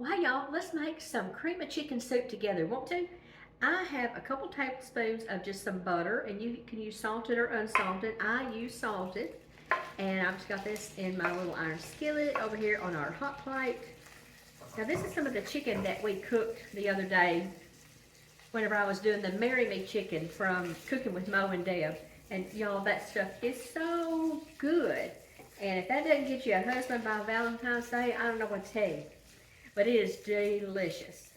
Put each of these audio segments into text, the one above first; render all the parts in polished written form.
Well, hey y'all, let's make some cream of chicken soup together. Want to? I have a couple tablespoons of just some butter, and you can use salted or unsalted. I use salted, and I've just got this in my little iron skillet over here on our hot plate. Now this is some of the chicken that we cooked the other day whenever I was doing the Marry Me chicken from Cooking with Mo and Deb. And y'all, that stuff is so good. And if that doesn't get you a husband by Valentine's Day, I don't know what to tell you. But it is delicious.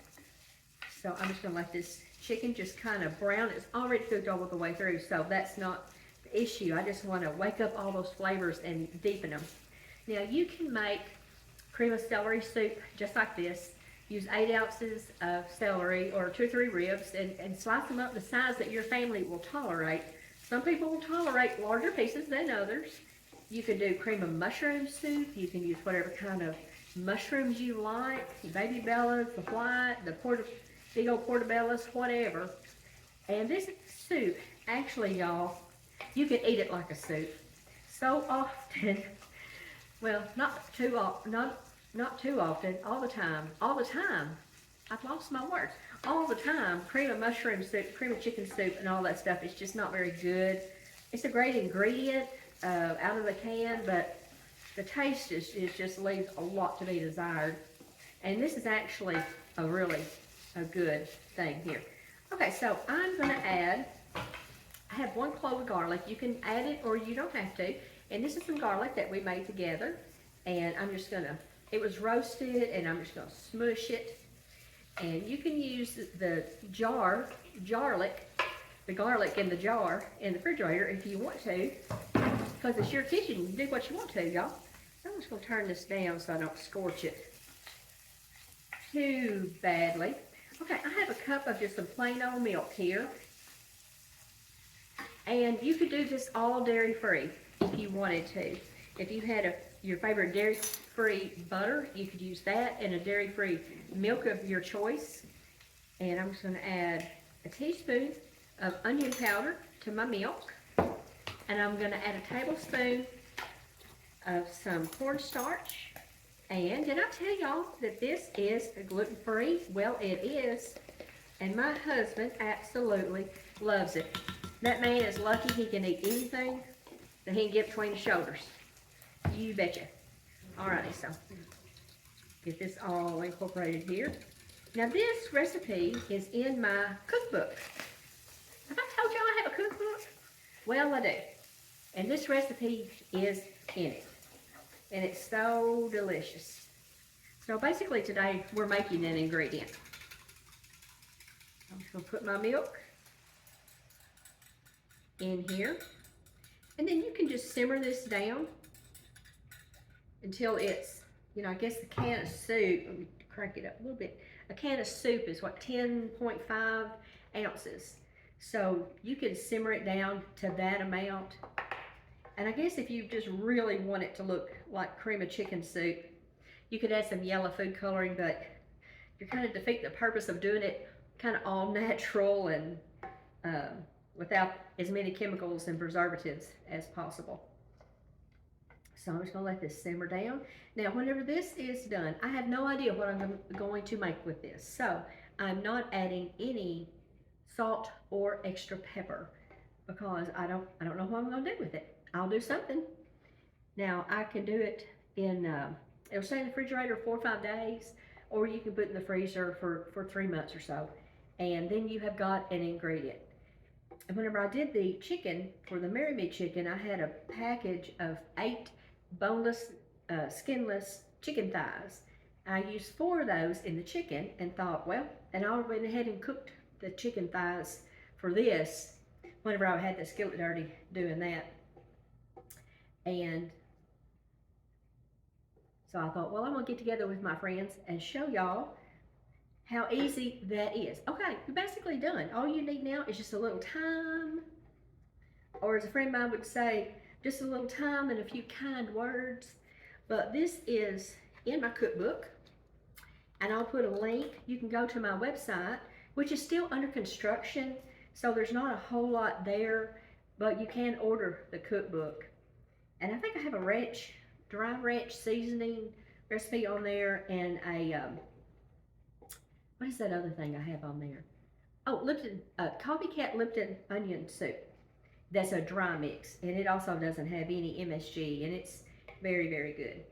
So I'm just gonna let this chicken just kind of brown. It's already cooked all the way through, so that's not the issue. I just wanna wake up all those flavors and deepen them. Now you can make cream of celery soup just like this. Use 8 ounces of celery or 2 or 3 ribs and slice them up the size that your family will tolerate. Some people will tolerate larger pieces than others. You can do cream of mushroom soup. You can use whatever kind of mushrooms you like, baby bellas, the white, the big old portobellos, whatever. And this soup, actually, y'all, you can eat it like a soup. So often, well, not too often, all the time. I've lost my words. All the time, cream of mushroom soup, cream of chicken soup, and all that stuff is just not very good. It's a great ingredient out of the can, but the taste is just leaves a lot to be desired. And this is actually a good thing here. Okay, so I'm gonna add, I have 1 clove of garlic. You can add it or you don't have to. And this is some garlic that we made together. And I'm just gonna, it was roasted, and I'm just gonna smush it. And you can use the the garlic in the jar in the refrigerator if you want to, because it's your kitchen. You do what you want to, y'all. I'm just gonna turn this down so I don't scorch it too badly. Okay, I have a cup of just some plain old milk here. And you could do this all dairy-free if you wanted to. If you had your favorite dairy-free butter, you could use that, and a dairy-free milk of your choice. And I'm just gonna add a teaspoon of onion powder to my milk. And I'm gonna add a tablespoon of some cornstarch. And did I tell y'all that this is gluten-free? Well, it is. And my husband absolutely loves it. That man is lucky he can eat anything that he can get between the shoulders. You betcha. Alrighty, so get this all incorporated here. Now this recipe is in my cookbook. Have I told y'all I have a cookbook? Well, I do. And this recipe is in it. And it's so delicious. So basically today we're making an ingredient. I'm just gonna put my milk in here. And then you can just simmer this down until it's, you know, I guess the can of soup, let me crank it up a little bit. A can of soup is what, 10.5 ounces. So you can simmer it down to that amount. And I guess if you just really want it to look like cream of chicken soup, you could add some yellow food coloring, but you're kind of defeating the purpose of doing it kind of all natural and without as many chemicals and preservatives as possible. So I'm just gonna let this simmer down. Now, whenever this is done, I have no idea what I'm going to make with this. So I'm not adding any salt or extra pepper because I don't know what I'm gonna do with it. I'll do something. Now I can do it in, it'll stay in the refrigerator 4 or 5 days, or you can put it in the freezer for 3 months or so. And then you have got an ingredient. And whenever I did the chicken, for the Marry Me chicken, I had a package of 8 boneless, skinless chicken thighs. I used 4 of those in the chicken and thought, well, and I went ahead and cooked the chicken thighs for this whenever I had the skillet dirty doing that. And so I thought, well, I'm gonna get together with my friends and show y'all how easy that is. Okay, you're basically done. All you need now is just a little time, or as a friend of mine would say, just a little time and a few kind words. But this is in my cookbook, and I'll put a link. You can go to my website, which is still under construction, so there's not a whole lot there, but you can order the cookbook. And I think I have a dry ranch seasoning recipe on there, and a What is that other thing I have on there? Oh, Lipton, Copycat Lipton onion soup. That's a dry mix, and it also doesn't have any MSG, and it's very, very good.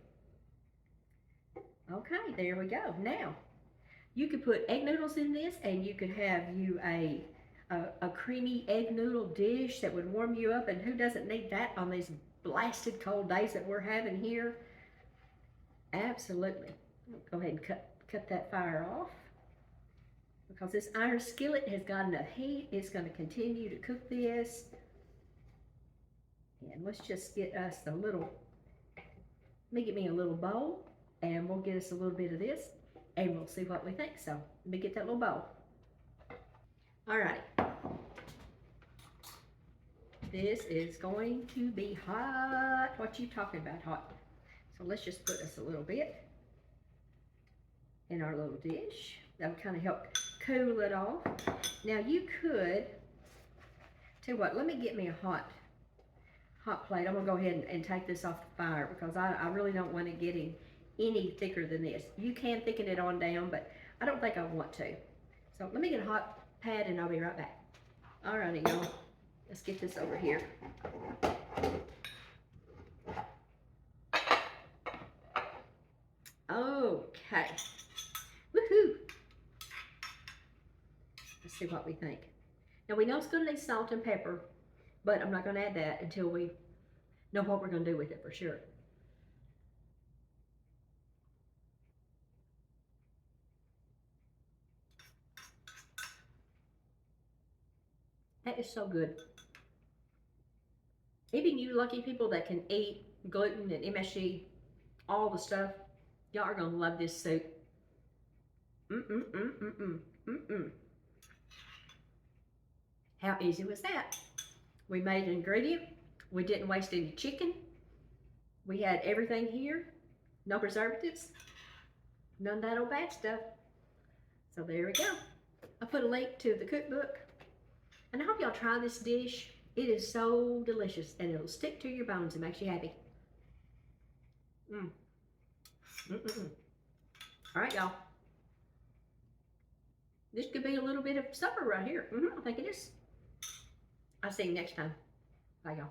Okay, there we go. Now, you could put egg noodles in this, and you could have you a creamy egg noodle dish that would warm you up, and who doesn't need that on these blasted cold days that we're having here? Absolutely. Go ahead and cut that fire off, because this iron skillet has got enough heat. It's going to continue to cook this. And let's just get us a little, let me get me a little bowl, and we'll get us a little bit of this, and we'll see what we think. So let me get that little bowl. All right. This is going to be hot. What you talking about, hot? So let's just put us a little bit in our little dish. That'll kind of help cool it off. Now you could, tell you what, let me get me a hot plate. I'm gonna go ahead and take this off the fire, because I really don't want it getting any thicker than this. You can thicken it on down, but I don't think I want to. So let me get a hot pad, and I'll be right back. Alrighty, y'all. Let's get this over here. Okay. Woohoo! Let's see what we think. Now we know it's gonna need salt and pepper, but I'm not gonna add that until we know what we're gonna do with it for sure. That is so good. Even you lucky people that can eat gluten and MSG, all the stuff, y'all are gonna love this soup. How easy was that? We made an ingredient. We didn't waste any chicken. We had everything here. No preservatives. None of that old bad stuff. So there we go. I put a link to the cookbook. And I hope y'all try this dish. It is so delicious, and it'll stick to your bones. It makes you happy. All right, y'all. This could be a little bit of supper right here. I think it is. I'll see you next time. Bye, y'all.